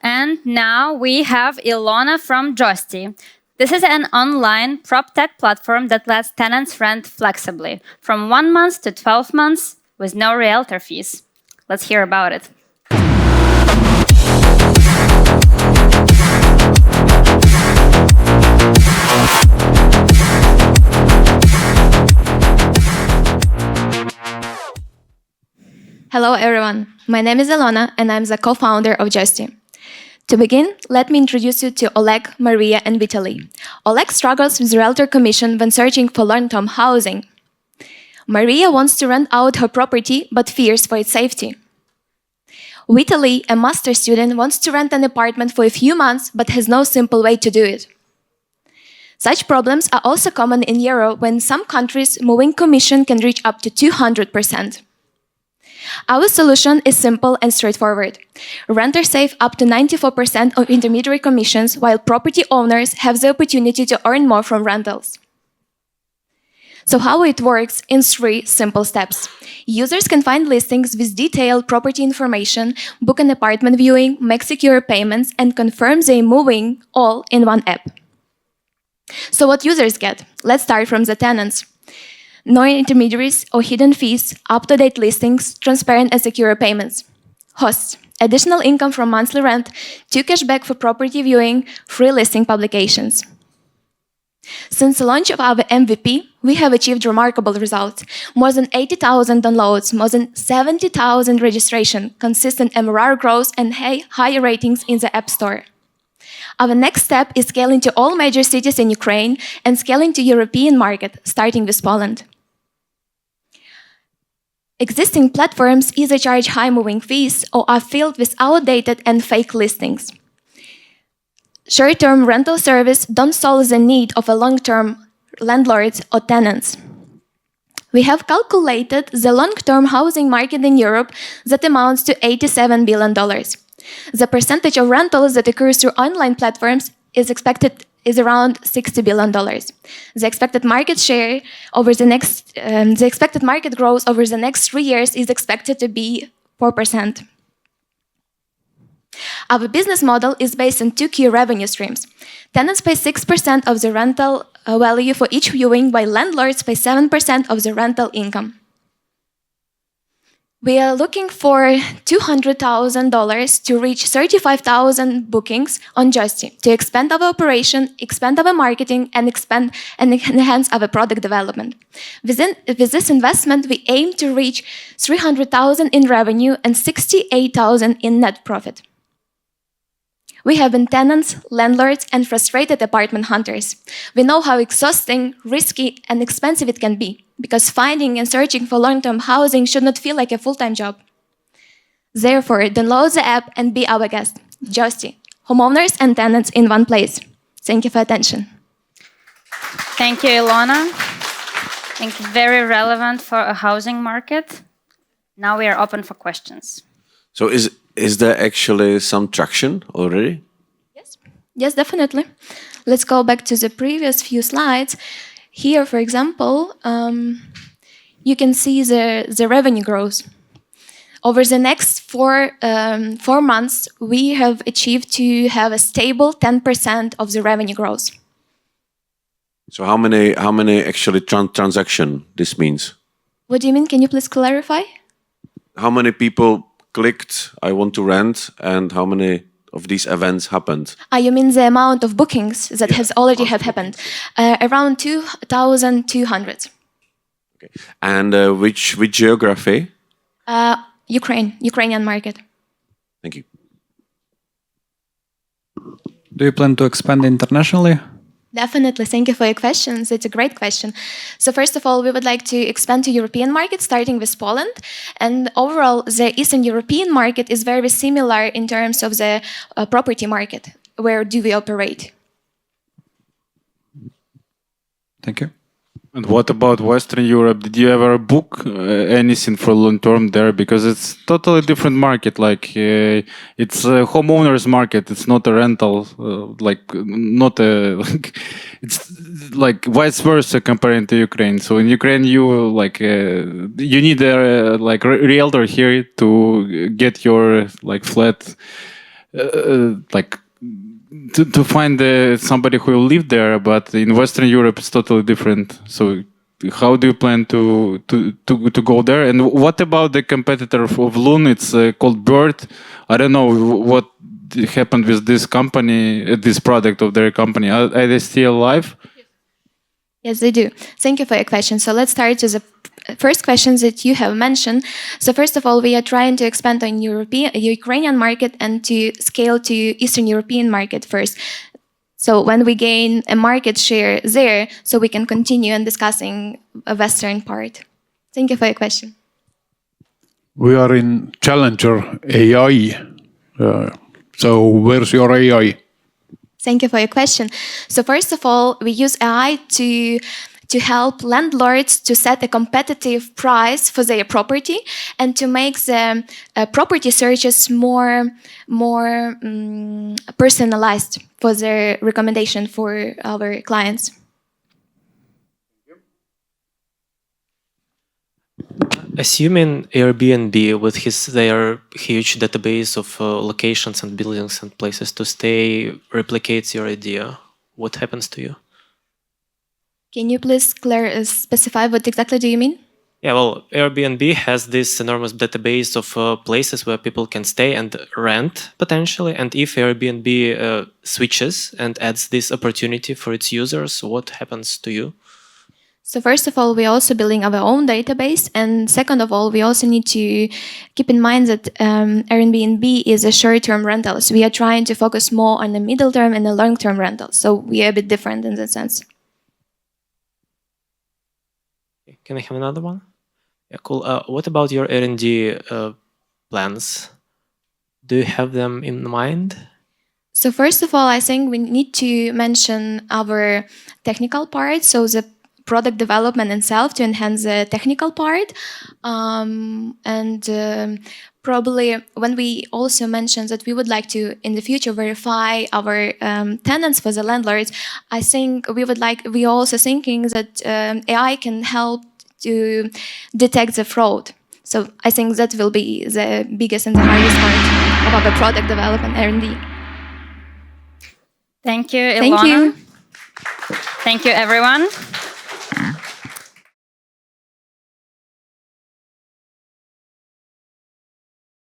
And now we have Ilona from Josti. This is an online prop tech platform that lets tenants rent flexibly from 1 month to 12 months with no realtor fees. Let's hear about it. Hello everyone, my name is Ilona and I'm the co-founder of Josti. To begin, let me introduce you to Oleg, Maria and Vitaly. Oleg struggles with realtor commission when searching for long-term housing. Maria wants to rent out her property but fears for its safety. Vitaly, a master student, wants to rent an apartment for a few months but has no simple way to do it. Such problems are also common in Europe when in some countries moving commission can reach up to 200%. Our solution is simple and straightforward. Renters save up to 94% of intermediary commissions, while property owners have the opportunity to earn more from rentals. So how it works in 3 simple steps. Users can find listings with detailed property information, book an apartment viewing, make secure payments, and confirm they're moving all in one app. So what users get? Let's start from the tenants. No intermediaries or hidden fees, up-to-date listings, transparent and secure payments. Hosts, additional income from monthly rent, 2 cashback for property viewing, free listing publications. Since the launch of our MVP, we have achieved remarkable results. More than 80,000 downloads, more than 70,000 registration, consistent MRR growth and higher ratings in the App Store. Our next step is scaling to all major cities in Ukraine and scaling to European market, starting with Poland. Existing platforms either charge high moving fees or are filled with outdated and fake listings. Short-term rental service don't solve the need of a long-term landlords or tenants. We have calculated the long-term housing market in Europe that amounts to $87 billion. The percentage of rentals that occurs through online platforms is around $60 billion. The expected market share over the expected market growth over the next 3 years is expected to be 4%. Our business model is based on 2 key revenue streams. Tenants pay 6% of the rental value for each viewing, while landlords pay 7% of the rental income. We are looking for $200,000 to reach 35,000 bookings on Josti to expand our operation, expand our marketing, and expand and enhance our product development. With this investment, we aim to reach 300,000 in revenue and 68,000 in net profit. We have been tenants, landlords, and frustrated apartment hunters. We know how exhausting, risky, and expensive it can be, because finding and searching for long-term housing should not feel like a full-time job. Therefore, download the app and be our guest. Josti, homeowners and tenants in one place. Thank you for attention. Thank you, Ilona. I think very relevant for a housing market. Now we are open for questions. So is there actually some traction already? Yes, definitely. Let's go back to the previous few slides. Here, for example, you can see the revenue growth. Over the next 4 months, we have achieved to have a stable 10% of the revenue growth. So how many actually transaction this means? What do you mean? Can you please clarify? How many people clicked I want to rent and how many of these events happened? You mean the amount of bookings that has already happened? Around 2,200. Okay. And which geography? Ukrainian market. Thank you. Do you plan to expand internationally? Definitely. Thank you for your questions. It's a great question. So first of all, we would like to expand to European market, starting with Poland. And overall, the Eastern European market is very similar in terms of the property market. Where do we operate? Thank you. And what about Western Europe? Did you ever book anything for long term there? Because it's totally different market. Like it's a homeowners market. It's not a rental. Not a. It's like vice versa comparing to Ukraine. So in Ukraine, you you need a realtor here to get your flat like to find somebody who will live there, but in Western Europe it's totally different. So how do you plan to go there? And what about the competitor of Loon? It's called Bird. I don't know what happened with this company, this product of their company. Are they still alive? Yes, they do. Thank you for your question. So let's start with the first questions that you have mentioned. So first of all, we are trying to expand on Ukrainian market and to scale to Eastern European market first. So when we gain a market share there, so we can continue and discussing a Western part. Thank you for your question. We are in Challenger AI. So where's your AI? Thank you for your question. So first of all, we use AI to help landlords to set a competitive price for their property and to make the property searches more personalized for their recommendation for our clients. Assuming Airbnb with their huge database of locations and buildings and places to stay replicates your idea, what happens to you? Can you please specify what exactly do you mean? Yeah, well, Airbnb has this enormous database of places where people can stay and rent potentially. And if Airbnb switches and adds this opportunity for its users, what happens to you? So first of all, we're also building our own database. And second of all, we also need to keep in mind that Airbnb is a short-term rental. So we are trying to focus more on the middle-term and the long-term rental. So we are a bit different in that sense. Can I have another one? Yeah, cool. What about your R&D plans? Do you have them in mind? So first of all, I think we need to mention our technical part. So the product development itself to enhance the technical part. Probably when we also mentioned that we would like to, in the future, verify our tenants for the landlords, I think we are also thinking that AI can help to detect the fraud. So I think that will be the biggest and the hardest part of our product development R&D. Thank you, Ilona. Thank you. Thank you, everyone.